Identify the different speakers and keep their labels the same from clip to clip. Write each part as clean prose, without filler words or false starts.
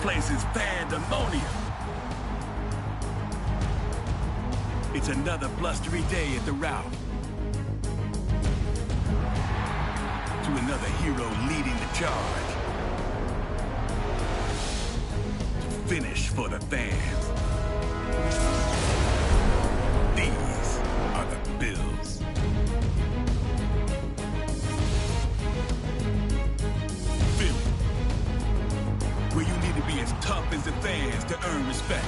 Speaker 1: place is pandemonium. It's another blustery day at the route. To another hero leading the charge. To finish for the fans. These are the Bills. Philly, where you need to be as tough as the fans to earn respect.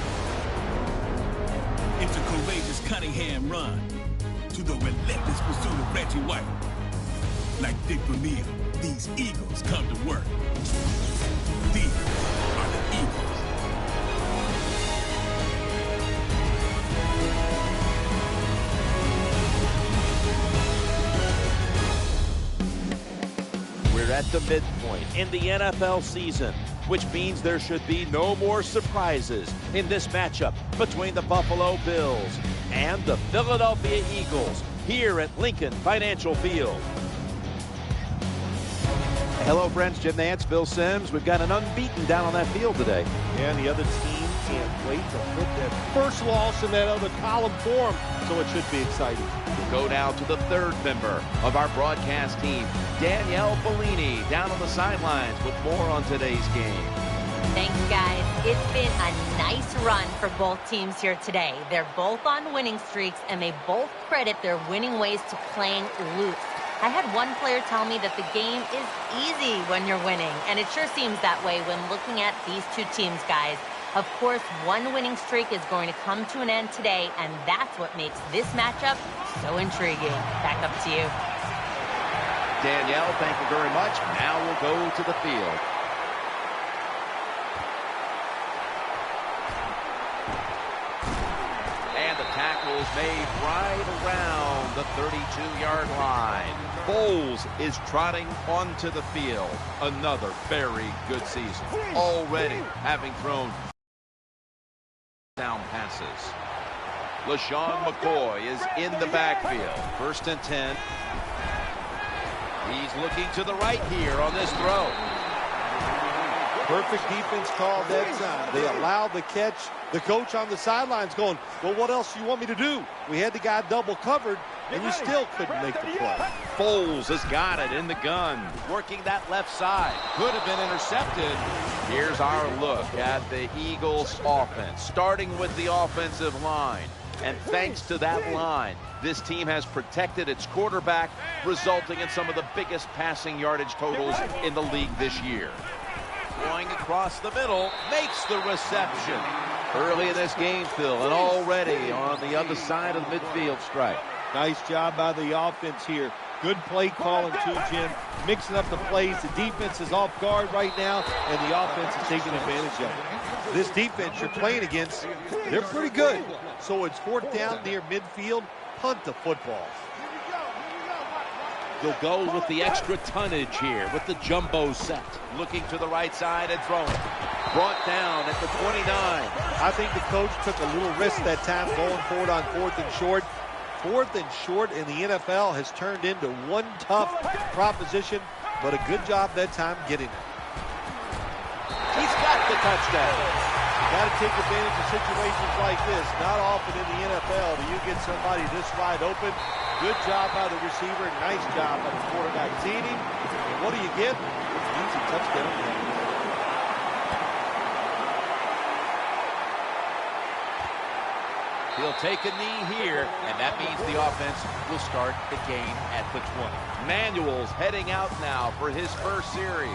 Speaker 1: It's a courageous Cunningham run to the relentless pursuit of Reggie White. Like Dick Vermeil, these Eagles come to work. These are the Eagles.
Speaker 2: We're at the midpoint in the NFL season, which means there should be no more surprises in this matchup between the Buffalo Bills and the Philadelphia Eagles here at Lincoln Financial Field. Hello, friends. Jim Nantz, Bill Sims. We've got an unbeaten down on that field today.
Speaker 3: Yeah, and the other team can't wait to put that first loss in that other column for them, so it should be exciting.
Speaker 2: We'll go now to the third member of our broadcast team, Danielle Bellini, down on the sidelines with more on today's game.
Speaker 4: Thanks, guys. It's been a nice run for both teams here today. They're both on winning streaks, and they both credit their winning ways to playing loose. I had one player tell me that the game is easy when you're winning, and it sure seems that way when looking at these two teams, guys. Of course, one winning streak is going to come to an end today, and that's what makes this matchup so intriguing. Back up to you.
Speaker 2: Danielle, thank you very much. Now we'll go to the field. And the tackle is made right around the 32-yard line. Foles is trotting onto the field. Another very good season. Already having thrown down passes. LaShawn McCoy is in the backfield. 1st and 10. He's looking to the right here on this throw.
Speaker 3: Perfect defense call that time. They allowed the catch. The coach on the sidelines going, well, what else do you want me to do? We had the guy double covered, and you still couldn't make the play.
Speaker 2: Foles has got it in the gun. Working that left side. Could have been intercepted. Here's our look at the Eagles offense, starting with the offensive line. And thanks to that line, this team has protected its quarterback, resulting in some of the biggest passing yardage totals in the league this year. Going across the middle, makes the reception. Early in this game, Phil, and already on the other side of the midfield stripe.
Speaker 3: Nice job by the offense here. Good play calling too, Jim. Mixing up the plays. The defense is off guard right now, and the offense is taking advantage of it. This defense you're playing against, they're pretty good. So it's 4th down near midfield. Punt the football.
Speaker 2: He'll go with the extra tonnage here with the jumbo set. Looking to the right side and throwing. Brought down at the 29.
Speaker 3: I think the coach took a little risk that time going forward on 4th and short. 4th and short in the NFL has turned into one tough proposition, but a good job that time getting it.
Speaker 2: He's got the touchdown.
Speaker 3: Got to take advantage of situations like this. Not often in the NFL do you get somebody this wide open. Good job by the receiver. Nice job by the quarterback seeing him. And what do you get? It's an easy touchdown.
Speaker 2: He'll take a knee here, and that means the offense will start the game at the 20. Manuel's heading out now for his first series.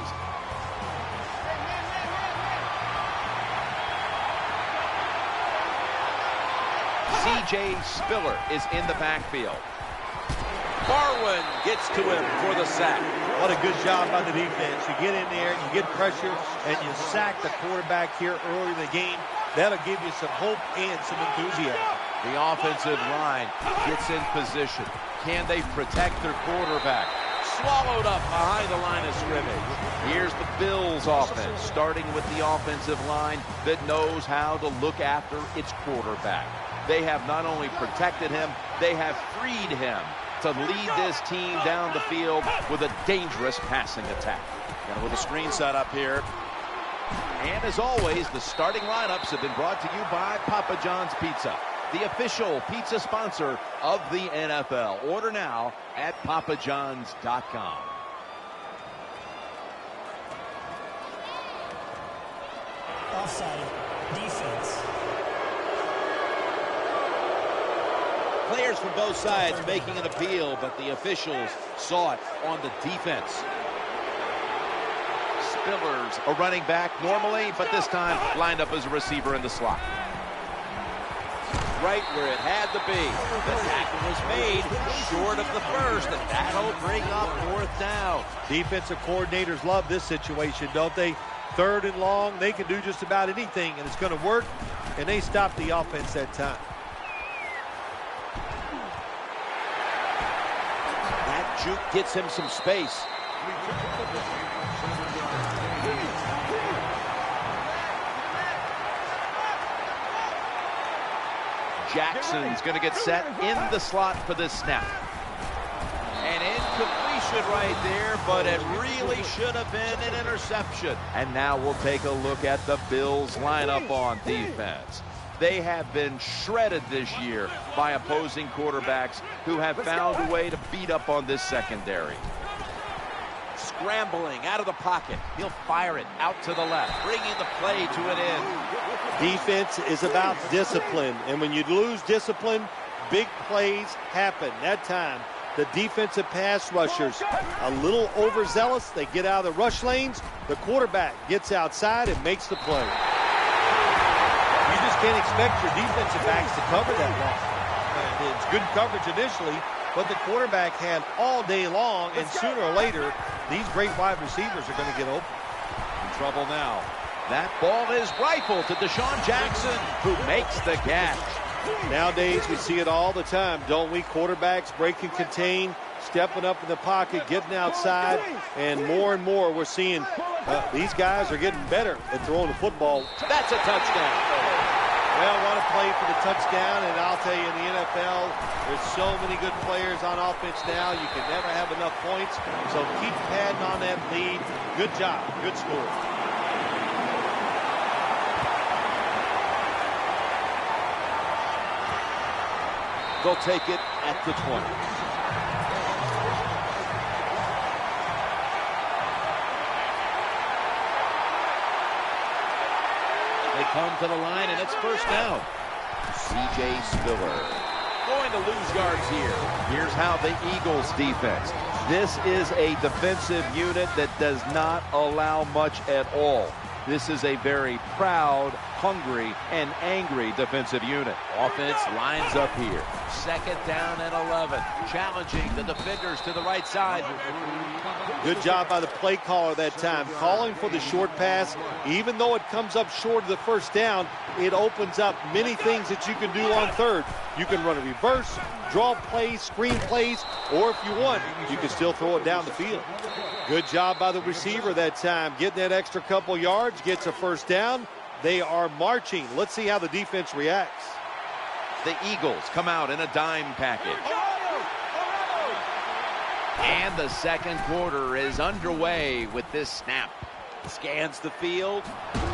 Speaker 2: C.J. Spiller is in the backfield. Barwin gets to him for the sack.
Speaker 3: What a good job by the defense. You get in there, you get pressure, and you sack the quarterback here early in the game. That'll give you some hope and some enthusiasm.
Speaker 2: The offensive line gets in position. Can they protect their quarterback? Swallowed up behind the line of scrimmage. Here's the Bills offense, starting with the offensive line that knows how to look after its quarterback. They have not only protected him, they have freed him to lead this team down the field with a dangerous passing attack. And with a screen set up here, And as always, the starting lineups have been brought to you by Papa John's Pizza, the official pizza sponsor of the NFL. Order now at papajohns.com.
Speaker 5: Offside. Defense.
Speaker 3: Players from both sides making an appeal, but the officials saw it on the defense.
Speaker 2: Spillers, a running back normally, but this time lined up as a receiver in the slot.
Speaker 3: Right where it had to be. The tackle was made short of the first, and that'll bring up 4th down. Defensive coordinators love this situation, don't they? 3rd and long, they can do just about anything, and it's going to work, and they stop the offense that time. That juke gets him some space.
Speaker 2: Jackson's going to get set in the slot for this snap.
Speaker 3: An incompletion right there, but it really should have been an interception.
Speaker 2: And now we'll take a look at the Bills lineup on defense. They have been shredded this year by opposing quarterbacks who have found a way to beat up on this secondary.
Speaker 3: Scrambling out of the pocket. He'll fire it out to the left, bringing the play to an end. Defense is about discipline, and when you lose discipline, big plays happen. That time, the defensive pass rushers a little overzealous. They get out of the rush lanes. The quarterback gets outside and makes the play. You just can't expect your defensive backs to cover that long. It's good coverage initially, but the quarterback had all day long, and sooner or later, these great wide receivers are going to get open. In trouble now.
Speaker 2: That ball is rifled to Deshaun Jackson, who makes the catch.
Speaker 3: Nowadays, we see it all the time, don't we? Quarterbacks break and contain, stepping up in the pocket, getting outside, and more we're seeing these guys are getting better at throwing the football. That's a touchdown. Well, what a play for the touchdown, and I'll tell you, in the NFL, there's so many good players on offense now, you can never have enough points, so keep padding on that lead. Good job, good score. They'll take it at the 20. They come to the line, and it's 1st down.
Speaker 2: C.J. Spiller
Speaker 3: Going to lose yards here.
Speaker 2: Here's how the Eagles defense. This is a defensive unit that does not allow much at all. This is a very proud, hungry, and angry defensive unit.
Speaker 3: Offense lines up here. 2nd down and 11. Challenging the defenders to the right side. Good job by the play caller that time. Calling for the short pass. Even though it comes up short of the 1st down, it opens up many things that you can do on 3rd. You can run a reverse, draw plays, screen plays, or if you want, you can still throw it down the field. Good job by the receiver that time. Getting that extra couple yards, gets a 1st down. They are marching. Let's see how the defense reacts.
Speaker 2: The Eagles come out in a dime package. And the 2nd quarter is underway with this snap.
Speaker 3: Scans the field.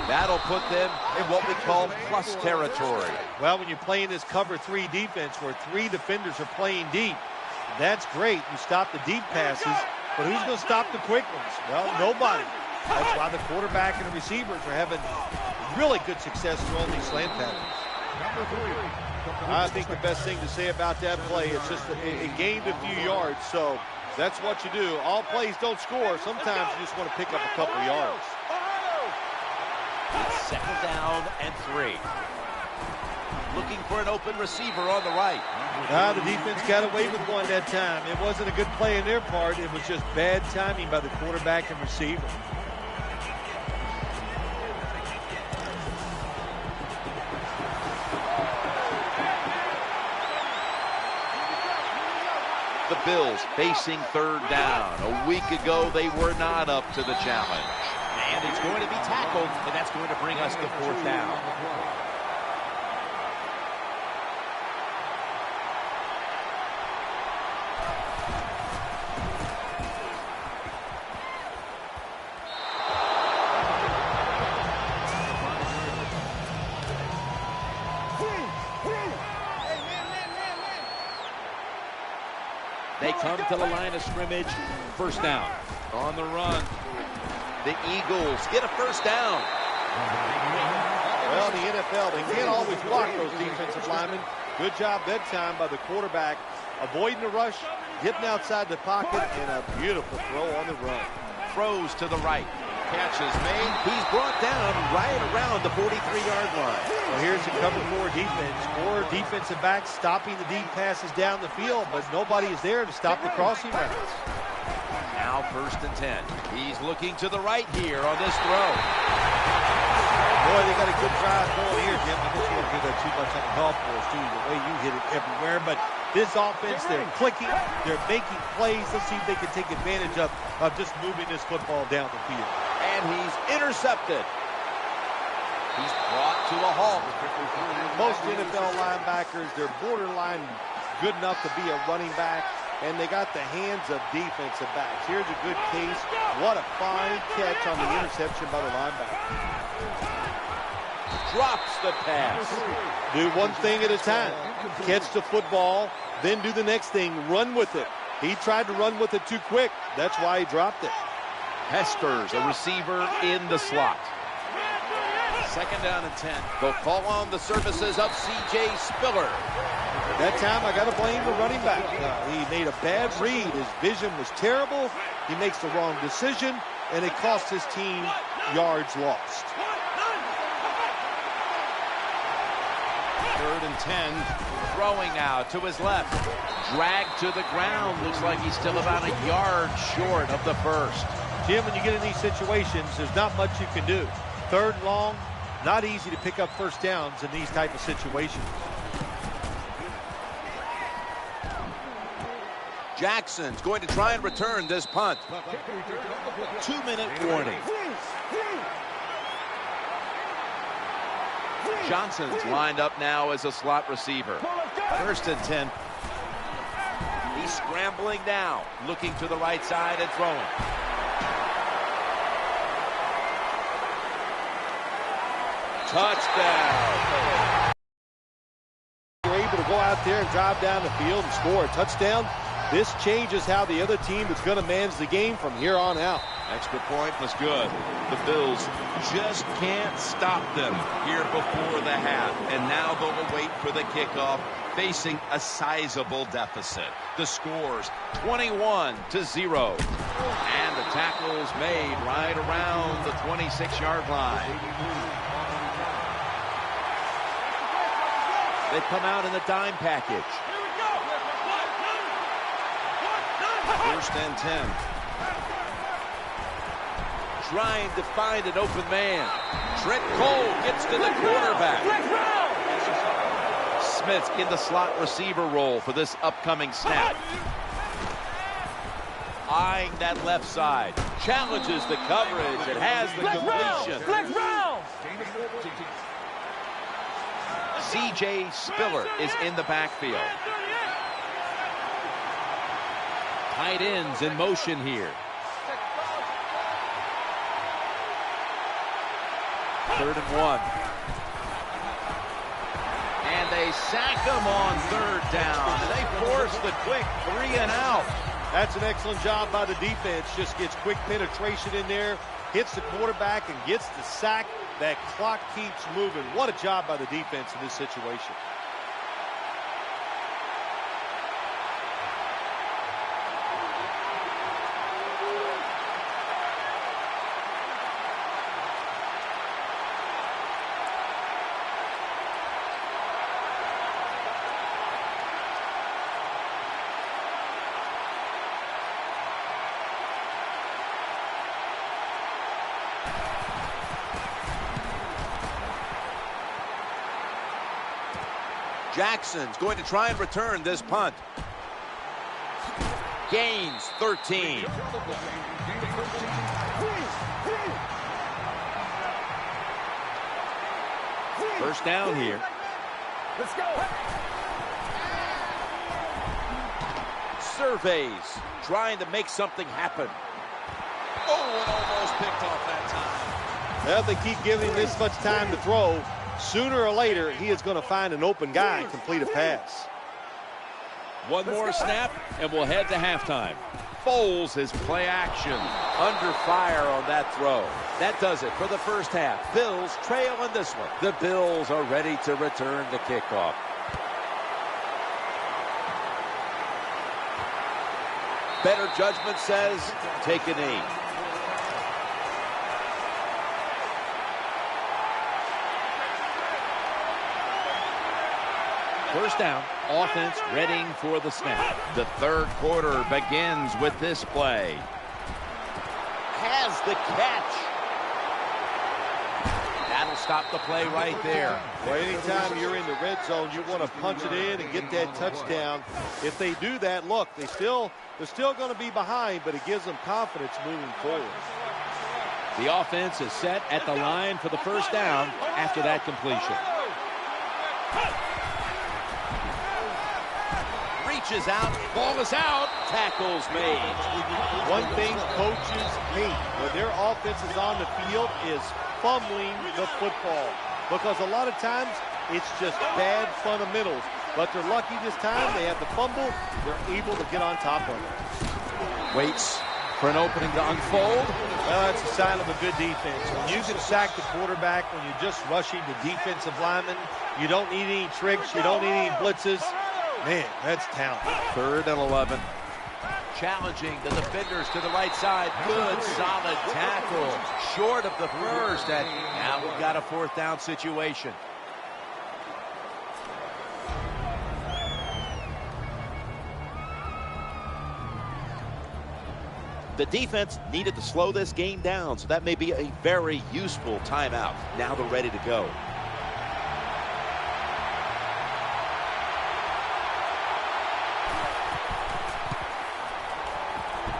Speaker 3: That'll put them in what we call plus territory. Well, when you're playing this cover 3 defense where 3 defenders are playing deep, that's great. You stop the deep passes, but who's going to stop the quick ones? Well, nobody. That's why the quarterback and the receivers are having really good success throwing these slant patterns. I think the best thing to say about that play is just it gained a few yards, so that's what you do. All plays don't score. Sometimes you just want to pick up a couple yards. It's 2nd down and 3. Looking for an open receiver on the right. The defense got away with one that time. It wasn't a good play in their part. It was just bad timing by the quarterback and receiver.
Speaker 2: The Bills facing 3rd down. A week ago, they were not up to the challenge.
Speaker 3: And it's going to be tackled, and that's going to bring us to 4th down.
Speaker 6: come to the line of scrimmage. First down.
Speaker 2: On the run. The Eagles get a first down.
Speaker 3: Well, in the NFL, they can't always block those defensive linemen. Good job that time by the quarterback, avoiding the rush, getting outside the pocket, and a beautiful throw on the run.
Speaker 2: Throws to the right. Catch is made. He's brought down right around the 43-yard line.
Speaker 3: Well, here's the cover 4 defense. 4 defensive backs stopping the deep passes down the field, but nobody is there to stop the crossing routes.
Speaker 2: Now 1st and 10. He's looking to the right here on this throw.
Speaker 3: Boy, they got a good drive going here, Jim. I guess you don't do that too much on the golf course, too. The way you hit it everywhere. But this offense, they're clicking. They're making plays. Let's see if they can take advantage of just moving this football down the field.
Speaker 2: And he's intercepted. He's brought to a halt.
Speaker 3: Most NFL linebackers, they're borderline good enough to be a running back, and they got the hands of defensive backs. Here's a good case. What a fine catch on the interception by the linebacker.
Speaker 2: Drops the pass.
Speaker 3: Do one thing at a time. Catch the football, then do the next thing. Run with it. He tried to run with it too quick. That's why he dropped it.
Speaker 2: Hespers, a receiver in the slot. 2nd down and 10. They'll call on the services of C.J. Spiller.
Speaker 3: That time, I got to blame the running back. He made a bad read. His vision was terrible. He makes the wrong decision, and it cost his team yards lost.
Speaker 2: 3rd and 10. Throwing out to his left. Dragged to the ground. Looks like he's still about a yard short of the first.
Speaker 3: Jim, when you get in these situations, there's not much you can do. 3rd and long, not easy to pick up first downs in these type of situations.
Speaker 2: Jackson's going to try and return this punt. 2-minute warning. Johnson's lined up now as a slot receiver. 1st and 10. He's scrambling now, looking to the right side and throwing. Touchdown.
Speaker 3: You're able to go out there and drive down the field and score a touchdown. This changes how the other team is going to manage the game from here on out.
Speaker 6: Extra point was good. The Bills just can't stop them here before the half. And now they'll wait for the kickoff, facing a sizable deficit. The score's 21-0. And the tackle's made right around the 26-yard line. They come out in the dime package. 1st and 10. Trying to find an open man. Trent Cole gets to the quarterback. Smith in the slot receiver role for this upcoming snap. Eyeing that left side. Challenges the coverage. It has the completion. C.J. Spiller is in the backfield. Tight ends in motion here. 3rd and 1. And they sack him on 3rd down. And they force the quick 3 and out.
Speaker 3: That's an excellent job by the defense. Just gets quick penetration in there, hits the quarterback, and gets the sack. That clock keeps moving. What a job by the defense in this situation.
Speaker 2: Jackson's going to try and return this punt. Gains 13. First down here.
Speaker 5: Let's go.
Speaker 2: Surveys, trying to make something happen. Oh, it almost picked off that time.
Speaker 3: Well, they keep giving him this much time to throw. Sooner or later, he is going to find an open guy and complete a pass.
Speaker 7: One more snap, and we'll head to halftime.
Speaker 2: Foles his play action. Under fire on that throw. That does it for the first half. Bills trail in this one. The Bills are ready to return the kickoff. Better judgment says, take a knee.
Speaker 7: First down, offense readying for the snap.
Speaker 2: The third quarter begins with this play. Has the catch. That'll stop the play right there.
Speaker 3: Well, anytime you're in the red zone, you want to punch it in and get that touchdown. If they do that, look, they're still going to be behind, but it gives them confidence moving forward.
Speaker 7: The offense is set at the line for the first down after that completion.
Speaker 2: Reaches out, ball is out, tackles made.
Speaker 3: One thing coaches hate when their offense is on the field is fumbling the football, because a lot of times it's just bad fundamentals. But they're lucky this time. They have the fumble. They're able to get on top of it.
Speaker 2: Waits for an opening to unfold.
Speaker 3: Well, that's a sign of a good defense. When you can sack the quarterback, when you're just rushing the defensive lineman, you don't need any tricks. You don't need any blitzes. Man, that's talent.
Speaker 2: 3rd and 11. Challenging the defenders to the right side. Good, solid tackle. Short of the first. And now we've got a 4th down situation. The defense needed to slow this game down, so that may be a very useful timeout. Now they're ready to go.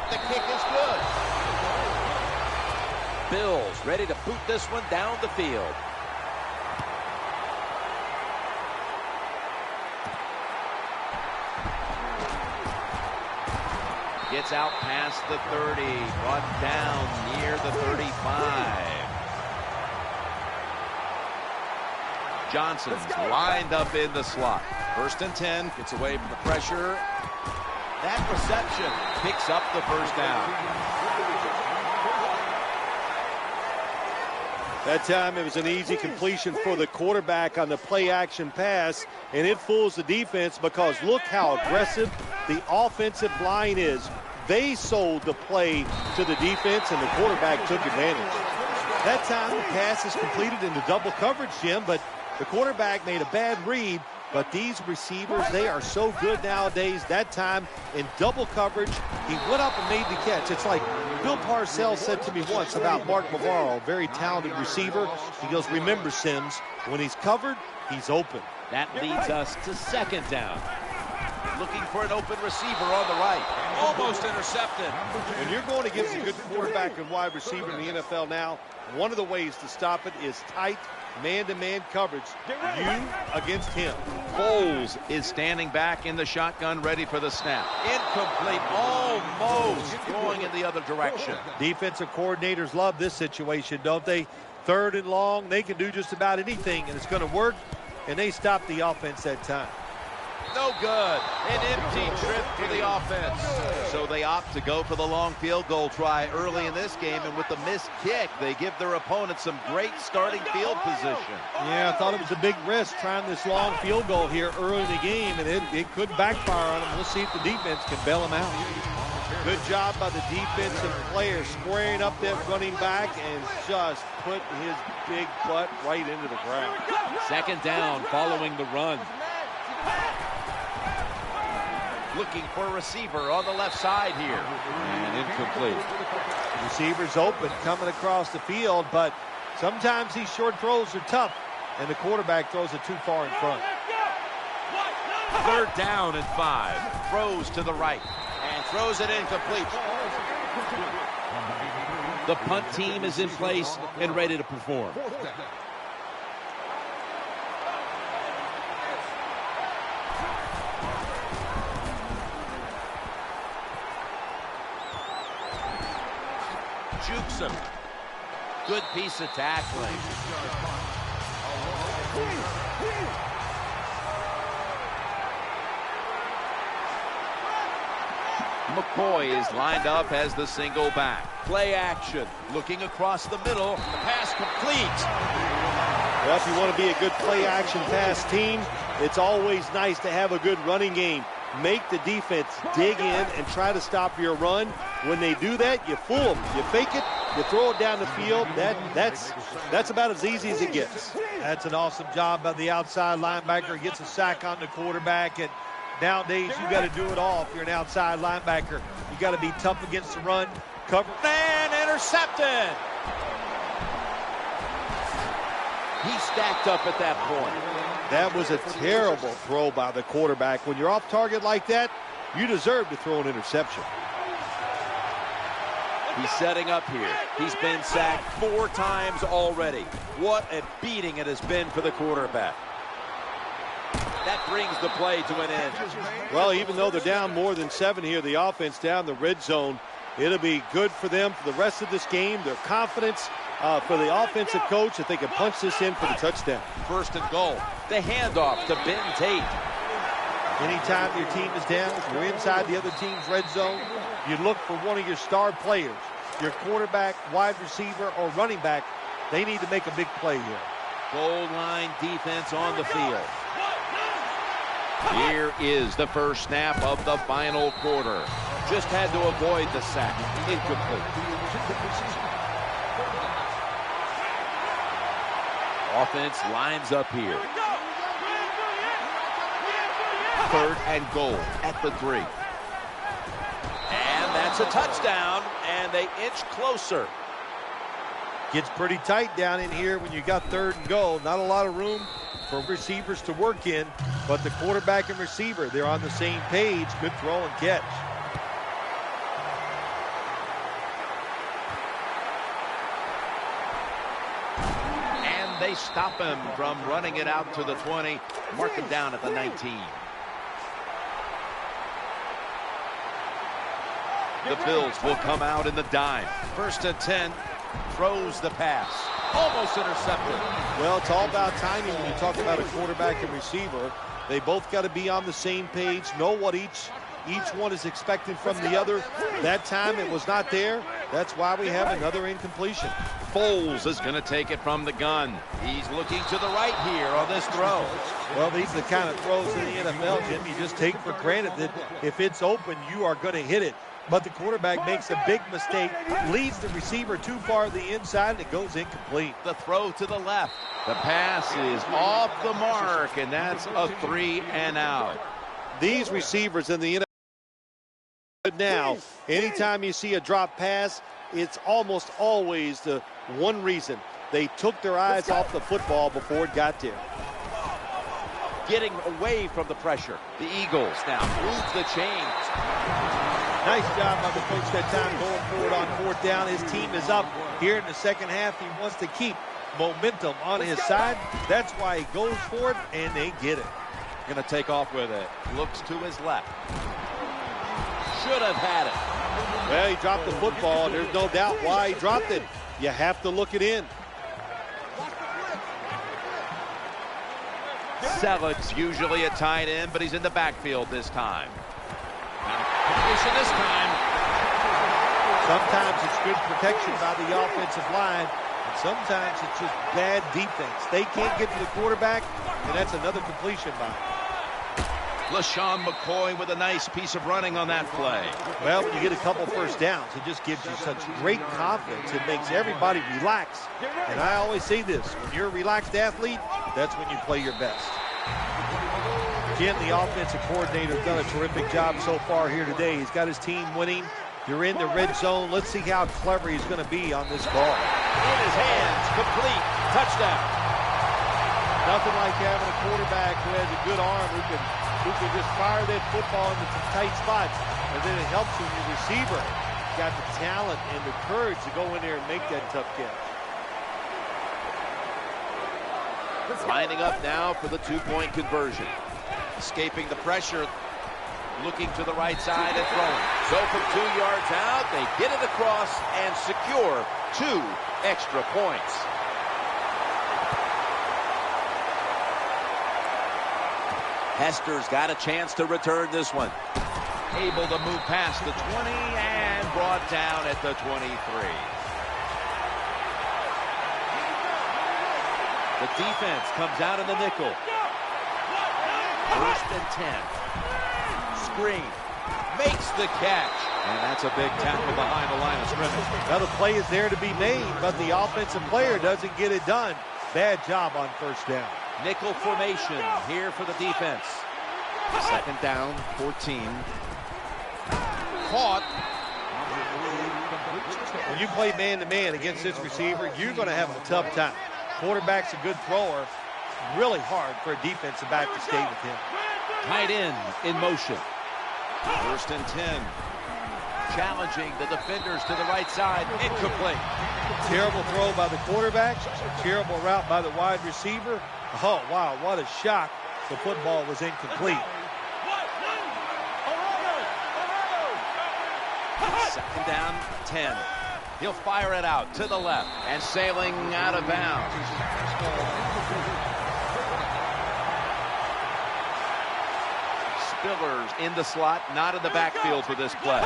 Speaker 2: The kick is good. Bills ready to boot this one down the field. Gets out past the 30, brought down near the 35. Johnson's lined up in the slot. 1st and 10, gets away from the pressure. That reception picks up the first down.
Speaker 3: That time it was an easy completion for the quarterback on the play action pass, and it fools the defense because look how aggressive the offensive line is. They sold the play to the defense, and the quarterback took advantage. That time the pass is completed into double coverage, Jim, but the quarterback made a bad read. But these receivers, they are so good nowadays. That time in double coverage, he went up and made the catch. It's like Bill Parcells said to me once about Mark Bavaro, very talented receiver. He goes, remember, Sims, when he's covered, he's open.
Speaker 7: That leads us to 2nd down.
Speaker 2: Looking for an open receiver on the right. Almost intercepted.
Speaker 3: When you're going against a good quarterback and wide receiver in the NFL now, one of the ways to stop it is tight man-to-man coverage. You against him.
Speaker 2: Foles is standing back in the shotgun, ready for the snap. Incomplete, almost going in the other direction.
Speaker 3: Defensive coordinators love this situation, don't they? 3rd and long, they can do just about anything, and it's going to work, and they stop the offense that time.
Speaker 2: No good. An empty trip for the offense. So they opt to go for the long field goal try early in this game, and with the missed kick, they give their opponent some great starting field position.
Speaker 3: Yeah, I thought it was a big risk trying this long field goal here early in the game, and it could backfire on them. We'll see if the defense can bail them out. Good job by the defensive player squaring up that running back and just put his big butt right into the ground.
Speaker 7: 2nd down following the run.
Speaker 2: Looking for a receiver on the left side here. And incomplete.
Speaker 3: Receiver's open, coming across the field, but sometimes these short throws are tough, and the quarterback throws it too far in front.
Speaker 2: 3rd down and 5. Throws to the right and throws it incomplete.
Speaker 7: The punt team is in place and ready to perform.
Speaker 2: Jukes him. Good piece of tackling. McCoy is lined up as the single back.
Speaker 7: Play action.
Speaker 2: Looking across the middle. The pass complete.
Speaker 3: Well, if you want to be a good play-action pass team, it's always nice to have a good running game. Make the defense dig in and try to stop your run. When they do that, you fool them. You fake it, you throw it down the field. That's about as easy as it gets.
Speaker 8: That's an awesome job by the outside linebacker. He gets a sack on the quarterback, and nowadays you got to do it all if you're an outside linebacker. You got to be tough against the run, cover,
Speaker 7: And intercepted. He stacked up at that point.
Speaker 3: That was a terrible throw by the quarterback. When you're off target like that, you deserve to throw an interception.
Speaker 7: He's setting up here. He's been sacked 4 times already. What a beating it has been for the quarterback. That brings the play to an end.
Speaker 3: Well, even though they're down more than 7 here, the offense down the red zone, it'll be good for them for the rest of this game. Their confidence for the offensive coach that they can punch this in for the touchdown.
Speaker 7: 1st and goal. The handoff to Ben Tate.
Speaker 3: Anytime your team is down, if you're inside the other team's red zone, you look for one of your star players, your quarterback, wide receiver, or running back. They need to make a big play here.
Speaker 7: Goal line defense on the field.
Speaker 2: Here is the first snap of the final quarter.
Speaker 7: Just had to avoid the sack. Incomplete. Offense lines up here.
Speaker 2: 3rd and goal at the 3.
Speaker 7: And that's a touchdown, and they inch closer.
Speaker 3: Gets pretty tight down in here when you got 3rd and goal. Not a lot of room for receivers to work in, but the quarterback and receiver, they're on the same page. Good throw and catch.
Speaker 2: And they stop him from running it out to the 20. Mark him down at the 19. The Bills will come out in the dime. 1st and 10. Throws the pass. Almost intercepted.
Speaker 3: Well, it's all about timing when you talk about a quarterback and receiver. They both got to be on the same page, know what each one is expecting from the other. That time it was not there. That's why we have another incompletion.
Speaker 2: Foles is going to take it from the gun. He's looking to the right here on this throw.
Speaker 3: Well, these are the kind of throws in the NFL, Jim, you just take for granted that if it's open, you are going to hit it. But the quarterback makes a big mistake, leads the receiver too far to the inside, and it goes incomplete.
Speaker 2: The throw to the left. The pass is off the mark, and that's a 3 and out.
Speaker 3: These receivers in the NFL now, anytime you see a drop pass, it's almost always the one reason. They took their eyes off the football before it got there.
Speaker 7: Getting away from the pressure.
Speaker 2: The Eagles now move the chains.
Speaker 3: Nice job by the coach that time going forward on 4th down. His team is up here in the 2nd half. He wants to keep momentum on his side. That's why he goes for it, and they get it.
Speaker 7: Going to take off with it. Looks to his left. Should have had it.
Speaker 3: Well, he dropped the football, and there's no doubt why he dropped it. You have to look it in.
Speaker 2: Selig's usually a tight end, but he's in the backfield this time. Completion this time.
Speaker 3: Sometimes it's good protection by the offensive line, and sometimes it's just bad defense. They can't get to the quarterback, and that's another completion by him.
Speaker 2: LaShawn McCoy with a nice piece of running on that play.
Speaker 3: Well, when you get a couple 1st downs, it just gives you such great confidence. It makes everybody relax. And I always say this, when you're a relaxed athlete, that's when you play your best. Again, the offensive coordinator has done a terrific job so far here today. He's got his team winning. You're in the red zone. Let's see how clever he's going to be on this ball.
Speaker 7: In his hands, complete, touchdown.
Speaker 3: Nothing like having a quarterback who has a good arm who can just fire that football into some tight spots. And then it helps when your receiver got the talent and the courage to go in there and make that tough catch.
Speaker 2: Lining up now for the 2-point conversion. Escaping the pressure, looking to the right side and throwing. So from 2 yards out, they get it across and secure 2 extra points.
Speaker 7: Hester's got a chance to return this one.
Speaker 2: Able to move past the 20 and brought down at the 23.
Speaker 7: The defense comes out in the nickel. First and 10. Screen. Makes the catch. And that's a big tackle behind the line of scrimmage.
Speaker 8: Now the play is there to be made, but the offensive player doesn't get it done. Bad job on first down.
Speaker 7: Nickel formation here for the defense. Second down, 14. Caught.
Speaker 8: When you play man-to-man against this receiver, you're going to have a tough time. Quarterback's a good thrower. Really hard for a defensive back to stay with him.
Speaker 7: Tight end in motion.
Speaker 2: First and 10. Challenging the defenders to the right side. Incomplete.
Speaker 8: Terrible throw by the quarterback. Terrible route by the wide receiver. Oh, wow, what a shock. The football was incomplete.
Speaker 7: Second down, 10.
Speaker 2: He'll fire it out to the left and sailing out of bounds. Spillers in the slot, not in the backfield for this play.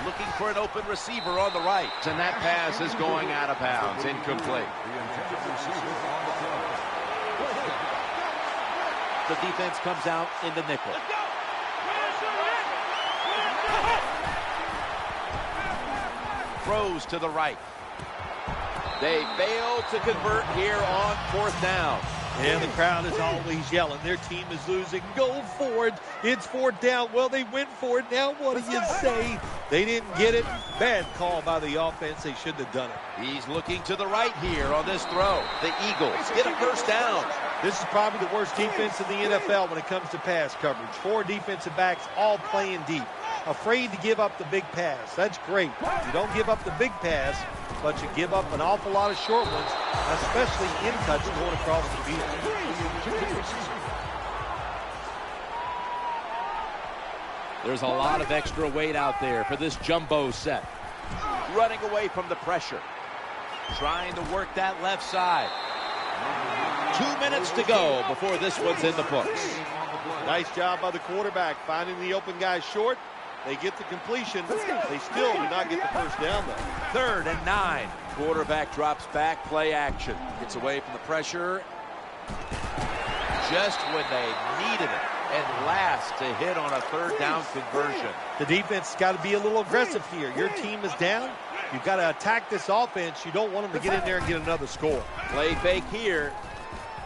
Speaker 2: Looking for an open receiver on the right, and that pass is going out of bounds, incomplete.
Speaker 7: The defense comes out in the nickel.
Speaker 2: Throws to the right.
Speaker 7: They fail to convert here on fourth down.
Speaker 8: And the crowd is always yelling. Their team is losing. Go for it. It's fourth down. Well, they went for it. Now what do you say? They didn't get it. Bad call by the offense. They shouldn't have done it.
Speaker 2: He's looking to the right here on this throw. The Eagles get a first down.
Speaker 8: This is probably the worst defense in the NFL when it comes to pass coverage. 4 defensive backs all playing deep. Afraid to give up the big pass. That's great. You don't give up the big pass, but you give up an awful lot of short ones, especially in cuts going across the field.
Speaker 7: There's a lot of extra weight out there for this jumbo set.
Speaker 2: Running away from the pressure. Trying to work that left side.
Speaker 7: 2 minutes to go before this one's in the books.
Speaker 8: Nice job by the quarterback finding the open guy short. They get the completion. They still do not get the first down, though.
Speaker 7: 3rd and 9. Quarterback drops back, play action. Gets away from the pressure.
Speaker 2: Just when they needed it. And last to hit on a 3rd down conversion.
Speaker 8: The defense has got to be a little aggressive here. Your team is down. You've got to attack this offense. You don't want them to get in there and get another score.
Speaker 7: Play fake here.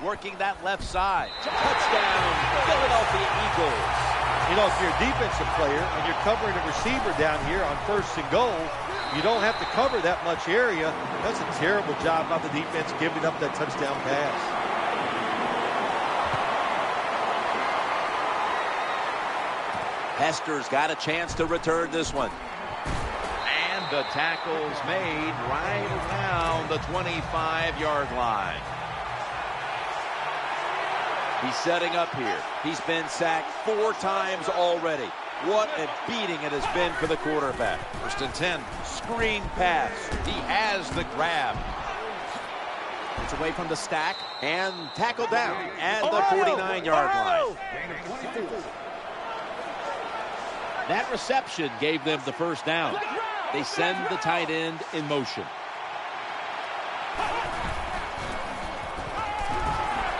Speaker 2: Working that left side.
Speaker 7: Touchdown, Philadelphia Eagles.
Speaker 8: You know, if you're a defensive player and you're covering a receiver down here on 1st and goal, you don't have to cover that much area. That's a terrible job by the defense giving up that touchdown pass.
Speaker 7: Hester's got a chance to return this one.
Speaker 2: And the tackle's made right around the 25-yard line.
Speaker 7: He's setting up here. He's been sacked 4 times already. What a beating it has been for the quarterback.
Speaker 2: 1st and 10.
Speaker 7: Screen pass.
Speaker 2: He has the grab.
Speaker 7: It's away from the stack and tackled down at the 49-yard line. That reception gave them the first down. They send the tight end in motion.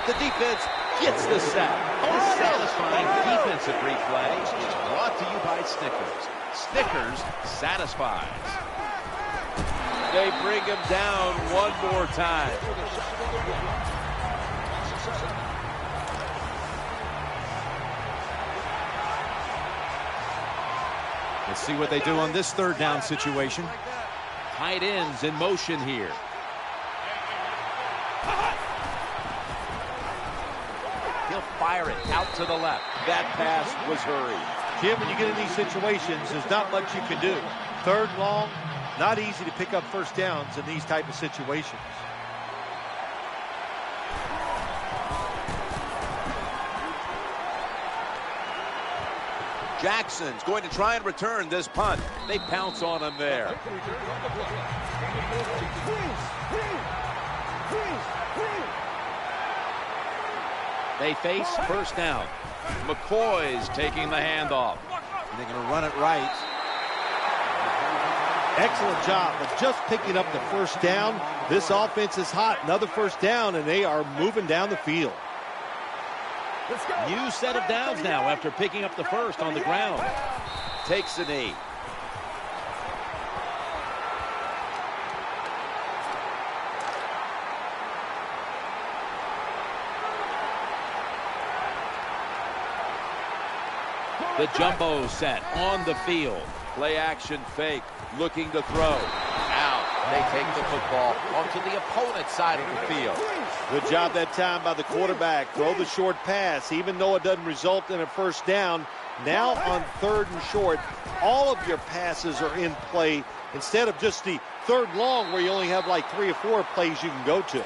Speaker 7: The defense gets the sack.
Speaker 2: This satisfying defensive replay is brought to you by Snickers. Snickers satisfies.
Speaker 7: They bring him down one more time.
Speaker 9: Let's see what they do on this 3rd down situation.
Speaker 7: Tight ends in motion here.
Speaker 2: He'll fire it out to the left.
Speaker 7: That pass was hurried.
Speaker 8: Jim, when you get in these situations, there's not much you can do. 3rd and long, not easy to pick up first downs in these type of situations.
Speaker 7: Jackson's going to try and return this punt. They pounce on him there. They face first down. McCoy's taking the handoff.
Speaker 9: They're going to run it right.
Speaker 3: Excellent job of just picking up the first down. This offense is hot. Another first down, and they are moving down the field.
Speaker 7: New set of downs now after picking up the first on the ground. Takes a knee. The jumbo set on the field. Play action fake. Looking to throw.
Speaker 2: Out. They take the football onto the opponent's side of the field.
Speaker 3: Good job that time by the quarterback. Throw the short pass, even though it doesn't result in a first down. Now on 3rd and short, all of your passes are in play instead of just the 3rd long where you only have like 3 or 4 plays you can go to.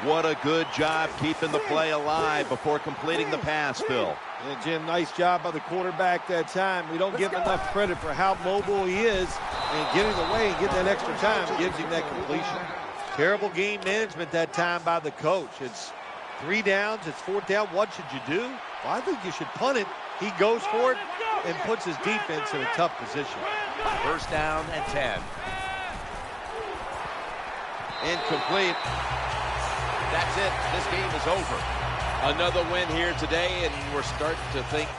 Speaker 6: What a good job keeping the play alive before completing the pass, Phil.
Speaker 3: And Jim, nice job by the quarterback that time. We don't give him enough credit for how mobile he is, and getting away and getting that extra time gives him that completion. Terrible game management that time by the coach. It's 3 downs, it's 4th down. What should you do? Well, I think you should punt it. He goes for it and puts his defense in a tough position.
Speaker 2: First down and 10.
Speaker 7: Incomplete.
Speaker 2: That's it. This game is over.
Speaker 7: Another win here today, and we're starting to think